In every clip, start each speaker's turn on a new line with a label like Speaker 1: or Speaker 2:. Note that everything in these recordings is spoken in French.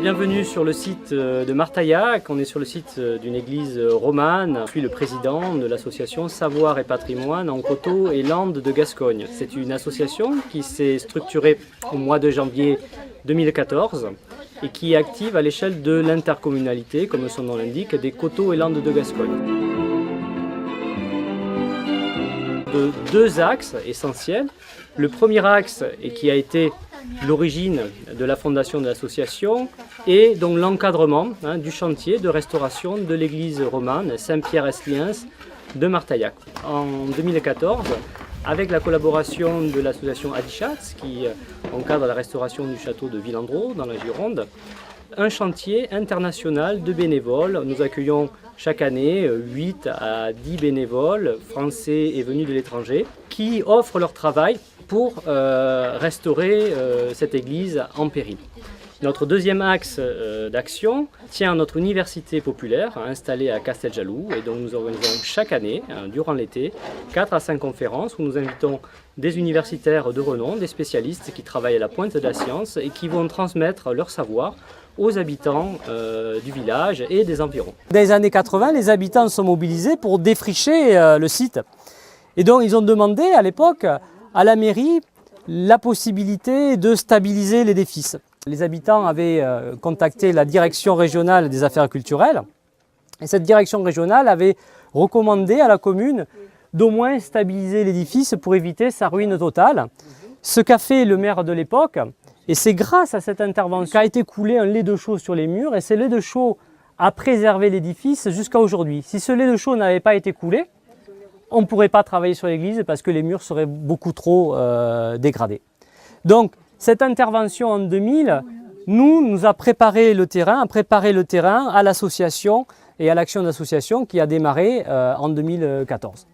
Speaker 1: Bienvenue sur le site de Martaillac. On est sur le site d'une église romane. Je suis le président de l'association Savoir et Patrimoine en Coteaux et Landes de Gascogne. C'est une association qui s'est structurée au mois de janvier 2014 et qui est active à l'échelle de l'intercommunalité, comme son nom l'indique, des Coteaux et Landes de Gascogne. De deux axes essentiels. Le premier axe, et qui a été l'origine de la fondation de l'association, est donc l'encadrement du chantier de restauration de l'église romane Saint-Pierre-Esliens de Martaillac. En 2014, avec la collaboration de l'association Adichatz, qui encadre la restauration du château de Villandreau dans la Gironde, un chantier international de bénévoles. Nous accueillons chaque année 8 à 10 bénévoles français et venus de l'étranger qui offrent leur travail pour restaurer cette église en péril. Notre deuxième axe d'action tient à notre université populaire installée à Casteljaloux et dont nous organisons chaque année, durant l'été, 4 à 5 conférences où nous invitons des universitaires de renom, des spécialistes qui travaillent à la pointe de la science et qui vont transmettre leur savoir aux habitants du village et des environs.
Speaker 2: Dans les années 80, les habitants sont mobilisés pour défricher le site. Et donc ils ont demandé à l'époque à la mairie la possibilité de stabiliser l'édifice. Les habitants avaient contacté la direction régionale des affaires culturelles et cette direction régionale avait recommandé à la commune d'au moins stabiliser l'édifice pour éviter sa ruine totale. Ce qu'a fait le maire de l'époque, et c'est grâce à cette intervention qu'a été coulé un lait de chaux sur les murs et ce lait de chaux a préservé l'édifice jusqu'à aujourd'hui. Si ce lait de chaux n'avait pas été coulé, on ne pourrait pas travailler sur l'église parce que les murs seraient beaucoup trop dégradés. Donc cette intervention en 2000 nous a préparé le terrain, à l'association et à l'action d'association qui a démarré en 2014.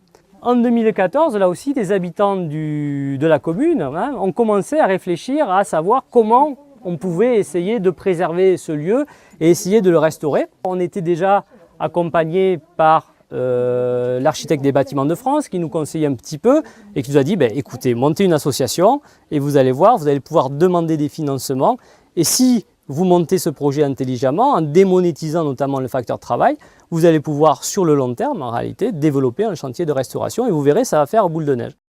Speaker 2: En 2014, là aussi, des habitants de la commune ont commencé à réfléchir à savoir comment on pouvait essayer de préserver ce lieu et essayer de le restaurer. On était déjà accompagné par l'architecte des bâtiments de France qui nous conseillait un petit peu et qui nous a dit écoutez, montez une association et vous allez voir, vous allez pouvoir demander des financements et si vous montez ce projet intelligemment, en démonétisant notamment le facteur travail, vous allez pouvoir sur le long terme en réalité développer un chantier de restauration et vous verrez, ça va faire boule de neige.